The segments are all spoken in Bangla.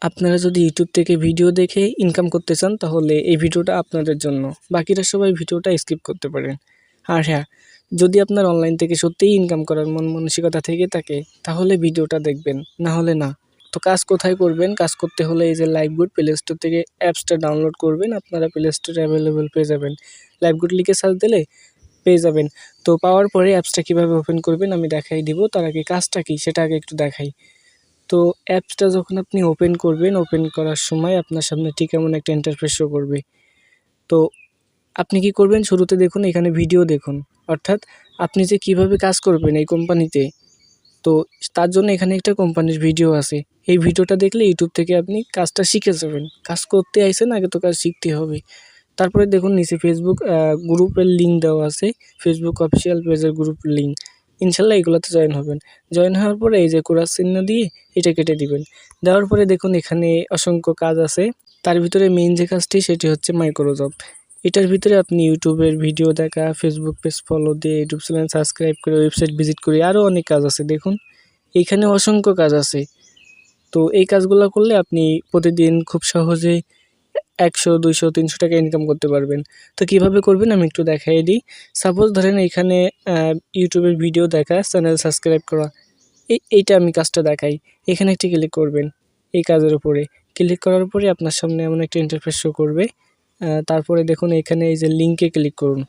আপনারা যদি ইউটিউব থেকে ভিডিও দেখে ইনকাম করতে চান তাহলে এই ভিডিওটা আপনাদের জন্য। বাকিরা সবাই ভিডিওটা স্কিপ করতে পারেন। আর হ্যাঁ, যদি আপনার অনলাইন থেকে সত্যিই ইনকাম করার মন মানসিকতা থেকে থাকে তাহলে ভিডিওটা দেখবেন, না হলে না। তো কাজ কোথায় করবেন? কাজ করতে হলে এই যে লাইভগুড প্লে স্টোর থেকে অ্যাপসটা ডাউনলোড করবেন। আপনারা প্লে স্টোরে অ্যাভেলেবল পেয়ে যাবেন। লাইভগুড লিখে সার্চ দিলে পেয়ে যাবেন। তো পাওয়ার পরে অ্যাপসটা কীভাবে ওপেন করবেন আমি দেখাই দিব। তার আগে কাজটা কী সেটা আগে একটু দেখাই। তো অ্যাপসটা যখন আপনি ওপেন করবেন, ওপেন করার সময় আপনার সামনে ঠিক এমন একটা ইন্টারফেস শো করবে। তো আপনি কি করবেন, শুরুতে দেখুন এখানে ভিডিও দেখুন, অর্থাৎ আপনি যে কিভাবে কাজ করবেন এই কোম্পানিতে, তো তার জন্য এখানে একটা কোম্পানির ভিডিও আছে। এই ভিডিওটা দেখলে ইউটিউব থেকে আপনি কাজটা শিখে যাবেন। কাজ করতে আইছেন, আগে তো কাজ শিখতে হবে। তারপরে দেখুন নিচে ফেসবুক গ্রুপের লিঙ্ক দেওয়া আছে, ফেসবুক অফিসিয়াল পেজের গ্রুপ লিঙ্ক। ইনশাল্লাহ এগুলোতে জয়েন হবেন। জয়েন হওয়ার পরে এই যে ক্রস চিহ্ন দিয়ে এটা কেটে দিবেন। দেওয়ার পরে দেখুন এখানে অসংখ্য কাজ আছে। তার ভিতরে মেইন যে কাজটি সেটি হচ্ছে মাইক্রোজব। এটার ভিতরে আপনি ইউটিউবের ভিডিও দেখা, ফেসবুক পেজ ফলো দিয়ে, ইউটিউব চ্যানেল সাবস্ক্রাইব করে, ওয়েবসাইট ভিজিট করে আরও অনেক কাজ আছে। দেখুন এইখানে অসংখ্য কাজ আছে। তো এই কাজগুলো করলে আপনি প্রতিদিন খুব সহজে 100, 200, 300 টাকা ইনকাম করতে পারবেন। তো কিভাবে করবেন আমি একটু দেখাই দিই। সাপোজ ধরেন এখানে ইউটিউবের ভিডিও দেখা, চ্যানেল সাবস্ক্রাইব করা, এইটা আমি কাজটা দেখাই। এখানে একটি ক্লিক করবেন এই কাজের উপরে। ক্লিক করার পরে আপনার সামনে এমন একটা ইন্টারফেস শো করবে। তারপরে দেখুন এখানে এই যে লিঙ্কে ক্লিক করুন।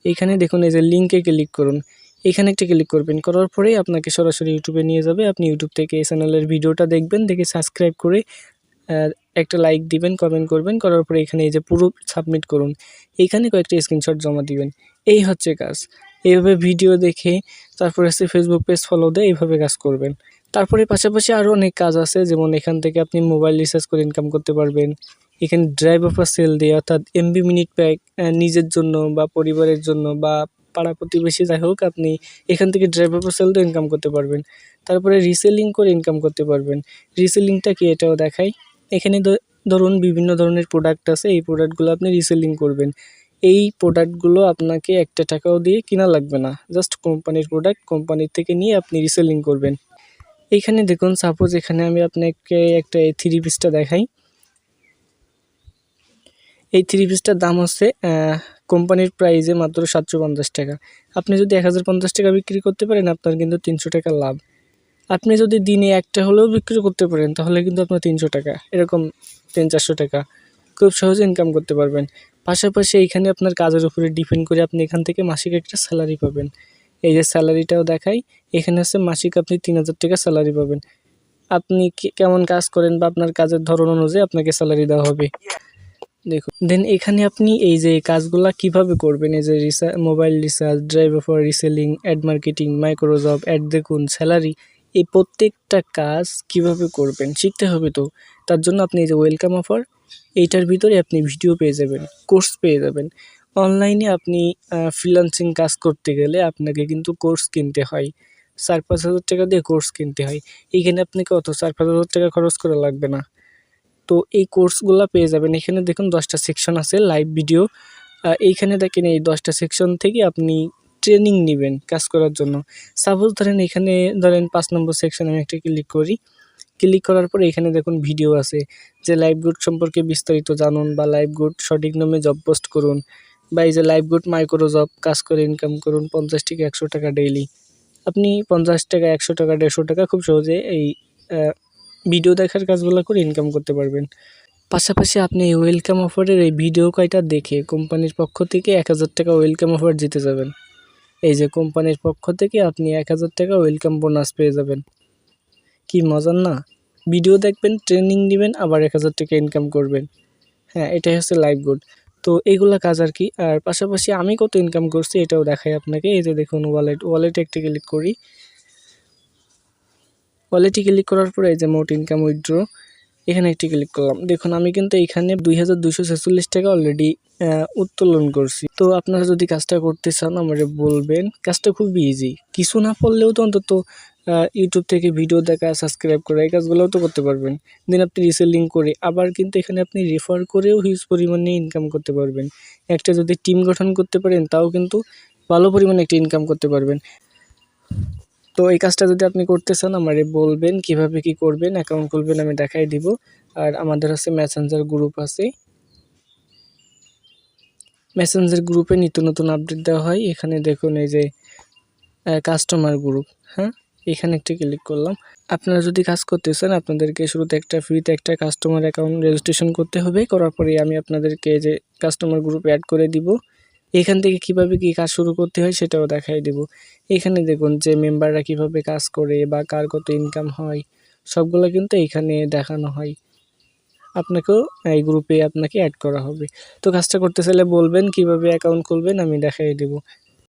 এইখানে দেখুন এই যে লিঙ্কে ক্লিক করুন। এখানে একটা ক্লিক করবেন, করার পরেই আপনাকে সরাসরি ইউটিউবে নিয়ে যাবে। আপনি ইউটিউব থেকে এই চ্যানেলের ভিডিওটা দেখবেন, দেখে সাবস্ক্রাইব করে একটা লাইক দিবেন, কমেন্ট করবেন, করার পরে এখানে এই যে পুরো সাবমিট করুন। এইখানে কয়েকটা স্ক্রিনশট জমা দিবেন। এই হচ্ছে কাজ। এইভাবে ভিডিও দেখে তারপরে হচ্ছে ফেসবুক পেজ ফলো দিয়ে এইভাবে কাজ করবেন। তারপরে পাশাপাশি আরও অনেক কাজ আছে, যেমন এখান থেকে আপনি মোবাইল রিচার্জ করে ইনকাম করতে পারবেন। এখানে ড্রাইভ অফার সেল দিয়ে, অর্থাৎ এমবি মিনিট প্যাক নিজের জন্য বা পরিবারের জন্য বা পাড়া প্রতিবেশী যাই হোক, আপনি এখান থেকে ড্রাইভ অফার সেল দিয়ে ইনকাম করতে পারবেন। তারপরে রিসেলিং করে ইনকাম করতে পারবেন। রিসেলিংটা কি এটাও দেখাই। এখানে ধরুন বিভিন্ন ধরনের প্রোডাক্ট আছে, এই প্রোডাক্টগুলো আপনি রিসেলিং করবেন। এই প্রোডাক্টগুলো আপনাকে একটা টাকাও দিয়ে কিনা লাগবে না, জাস্ট কোম্পানির প্রোডাক্ট, কোম্পানির থেকে নিয়ে আপনি রিসেলিং করবেন। এইখানে দেখুন সাপোজ এখানে আমি আপনাকে একটা এই থ্রি পিসটা দেখাই। এই থ্রি পিসটার দাম হচ্ছে কোম্পানির প্রাইসে মাত্র 750 টাকা। আপনি যদি 1050 টাকা বিক্রি করতে পারেন আপনার কিন্তু 300 টাকা লাভ। আপনি যদি দিনে একটা হলেও বিক্রি করতে পারেন তাহলে কিন্তু আপনার 300 টাকা, এরকম 300-400 টাকা খুব সহজে ইনকাম করতে পারবেন। পাশাপাশি এইখানে আপনার কাজের উপরে ডিপেন্ড করে আপনি এখান থেকে মাসিক একটা স্যালারি পাবেন। এই যে স্যালারিটাও দেখাই, এখানে হচ্ছে মাসিক আপনি 3000 টাকা স্যালারি পাবেন। আপনি কেমন কাজ করেন বা আপনার কাজের ধরন অনুযায়ী আপনাকে স্যালারি দেওয়া হবে। দেখুন দেন এখানে আপনি এই যে কাজগুলা কিভাবে করবেন, এই যে mobile recharge, drive offer, reselling, ad marketing, micro job, ad দেখুন, স্যালারি, এই প্রত্যেকটা কাজ কিভাবে করবেন শিখতে হবে। তো তার জন্য আপনি এই যে ওয়েলকাম অফার, এইটার ভিতরে আপনি ভিডিও পেয়ে যাবেন, কোর্স পেয়ে যাবেন। অনলাইনে আপনি ফ্রিল্যান্সিং কাজ করতে গেলে আপনাকে কিন্তু কোর্স কিনতে হয়। 4-5 হাজার টাকা দিয়ে কোর্স কিনতে হয়। এইখানে আপনাকে অত 4-5 হাজার টাকা খরচ করা লাগবে না। তো এই কোর্সগুলো পেয়ে যাবেন। এখানে দেখুন 10টা সেকশন আছে লাইভ ভিডিও। এইখানে দেখেন এই 10টা সেকশন থেকে আপনি ট্রেনিং নেবেন কাজ করার জন্য। সাপোজ ধরেন এখানে 5 নম্বর সেকশনে আমি একটা ক্লিক করি। ক্লিক করার পরে এখানে দেখুন ভিডিও আছে যে লাইভগুড সম্পর্কে বিস্তারিত জানুন, বা লাইভগুড সঠিক নামে জব পোস্ট করুন, বা এই যে লাইভগুড মাইক্রো জব কাজ করে ইনকাম করুন 50 থেকে 100 টাকা ডেইলি। আপনি 50 টাকা, 100 টাকা, 150 টাকা খুব সহজে এই ভিডিও দেখার কাজগুলো করে ইনকাম করতে পারবেন। পাশাপাশি আপনি এই ওয়েলকাম অফারের এই ভিডিও কয়টা দেখে কোম্পানির পক্ষ থেকে 1000 টাকা ওয়েলকাম অফার জিতে যাবেন। এই যে কোম্পানির পক্ষ থেকে আপনি 1000 টাকা ওয়েলকাম বোনাস পেয়ে যাবেন। কি মজার না? ভিডিও দেখবেন, ট্রেনিং নেবেন, আবার 1000 টাকা ইনকাম করবেন। হ্যাঁ, এটাই হচ্ছে লাইভগুড। তো এইগুলা কাজ আর কি। আর পাশাপাশি আমি কত ইনকাম করছি এটাও দেখাই আপনাকে। এই যে দেখুন ওয়ালেটে একটা ক্লিক করি। ওয়ালেটে ক্লিক করার পরে এই যে মোট ইনকাম উইথড্র, এখানে একটি ক্লিক করলাম। দেখুন আমি কিন্তু এখানে 2246 টাকা অলরেডি উত্তোলন করছি। তো আপনারা যদি কাজটা করতে চান আমাকে বলবেন। কাজটা খুবই ইজি, কিছু না পারলেও তো অন্তত ইউটিউব থেকে ভিডিও দেখা, সাবস্ক্রাইব করা, এই কাজগুলোও তো করতে পারবেন। দেন আপনি রিসেলিং করে আবার কিন্তু এখানে আপনি রেফার করেও হিউজ পরিমাণে ইনকাম করতে পারবেন। একটা যদি টিম গঠন করতে পারেন তাও কিন্তু ভালো পরিমাণে একটা ইনকাম করতে পারবেন। তো তো এই কাজটা যদি আপনি করতে চান আমারে বলবেন, কিভাবে কি করবেন, অ্যাকাউন্ট খুলবেন আমি দেখাই দিব। আর আমাদের আছে মেসেঞ্জার গ্রুপ আছে, মেসেঞ্জার গ্রুপে নিত্য নতুন আপডেট দেওয়া হয়। এখানে দেখুন এই যে কাস্টমার গ্রুপ, হ্যাঁ এখানে একটা ক্লিক করলাম। আপনারা যদি কাজ করতে চান আপনাদেরকে শুরুতে একটা ফ্রিতে একটা কাস্টমার অ্যাকাউন্ট রেজিস্ট্রেশন করতে হবে। করার পরে আমি আপনাদেরকে যে কাস্টমার গ্রুপে অ্যাড করে দিব। এখান থেকে কিভাবে কি কাজ শুরু করতে হয় সেটাও দেখাই দেব। এখানে দেখুন যে মেম্বাররা কিভাবে কাজ করে বা কার কত ইনকাম হয় সবগুলো কিন্তু এখানে দেখানো হয়। আপনাকেও এই গ্রুপে আপনাকে অ্যাড করা হবে। তো কাজটা করতে চাইলে বলবেন, কিভাবে অ্যাকাউন্ট খুলবেন আমি দেখাই দেব।